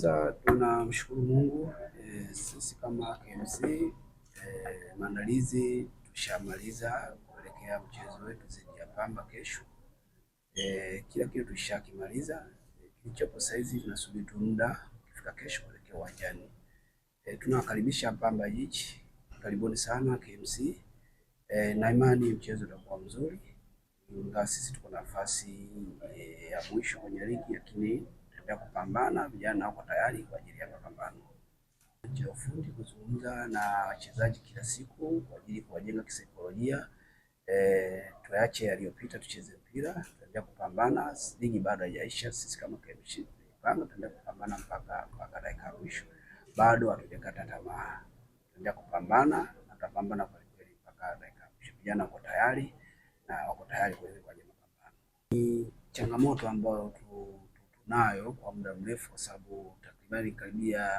Sasa tunamshukuru Mungu sisi kama KMC maandalizi tushamaliza kuelekea mchezo wetu dhidi ya Pamba kesho. Kila kitu tushakimaliza. Kilichopo sasa hizi tunasubiri tu muda kufika kesho kuelekea uwanjani. Tunawakaribisha Pamba Jiji, karibuni sana KMC. Na imani mchezo utakuwa mzuri. Ingawa sisi tuko nafasi ya mwisho kwenye ligi, lakini tutaendelea kupambana. Vijana wako tayari kwa ajili ya mapambano. Nje ya ufundi kuzungumza na wachezaji kila siku kwa ajili kuwajenga kisaikolojia. Tuache yaliyopita, tucheze mpira, tutaendelea kupambana. Ligi bado haijaisha, sisi kama KMC tutaendelea kupambana mpaka dakika ya mwisho. Bado hatujakata tamaa. Tutaendelea kupambana na tutapambana kwa kweli mpaka dakika ya mwisho. Vijana wako tayari na wako tayari kwa ajili ya mapambano. Ni changamoto ambayo tunayo kwa muda mrefu, kwa sababu takriban karibia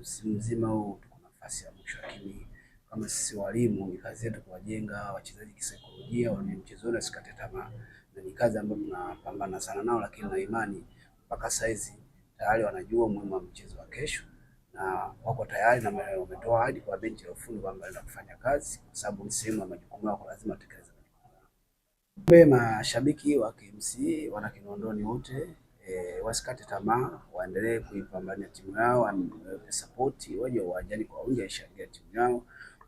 msimu mzima huu tuko nafasi ya mwisho, lakini kama sisi walimu ni kazi yetu kuwajenga wachezaji kisaikolojia, wana mchezo na sikate tamaa, na ni kazi ambayo tunapambana sana nao, lakini na imani mpaka saizi tayari wanajua umuhimu wa mchezo wa kesho na wako tayari na wametoa ahadi kwa benchi la ufundi kwamba wanaenda kufanya kazi, kwa sababu ni sehemu ya majukumu yao, lazima tekeleze majukumu yao. Mashabiki wa KMC wana Kinondoni wote wasikate tamaa, waendelee kuipambania timu yao, wape support, waje uwanjani kwa wingi ishangilie timu yao.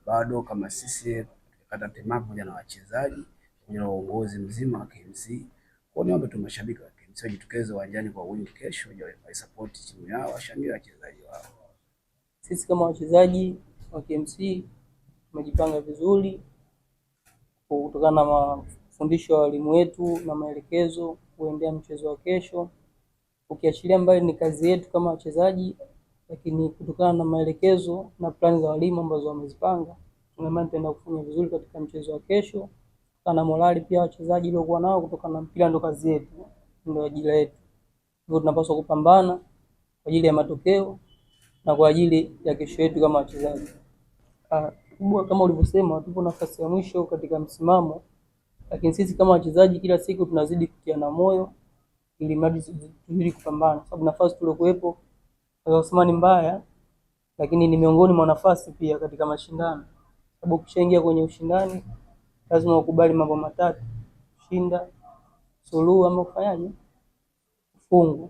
Bado kama sisi tukikata tamaa pamoja na wachezaji na uongozi mzima wa KMC, kwa niombe tu mashabiki wa KMC wajitokeze uwanjani kwa wingi kesho, waje support timu yao, washangilie wachezaji wao. Sisi kama wachezaji wa KMC tumejipanga vizuri kutokana na mafundisho ya walimu wetu na maelekezo kuendea mchezo wa kesho. Ukiachilia mbali ni kazi yetu kama wachezaji, lakini kutokana na maelekezo na plani za walimu ambazo wamezipanga, tunaamini tutaenda kufanya vizuri katika mchezo wa kesho. Kana morali pia wachezaji waliokuwa nao, kutokana na mpira ndo kazi yetu, ndo ajira yetu. Hivyo tunapaswa kupambana kwa ajili ya matokeo na kwa ajili ya kesho yetu kama wachezaji. Kubwa kama ulivyosema, tupo nafasi ya mwisho katika msimamo, lakini sisi kama wachezaji kila siku tunazidi kutiana moyo ili mradi tuzidi kupambana, sababu nafasi tuliokuepo tunasema ni mbaya, lakini ni miongoni mwa nafasi pia katika mashindano, sababu ukishaingia kwenye ushindani lazima ukubali mambo matatu: kushinda, suluhu ama kufanyaje, kufunga.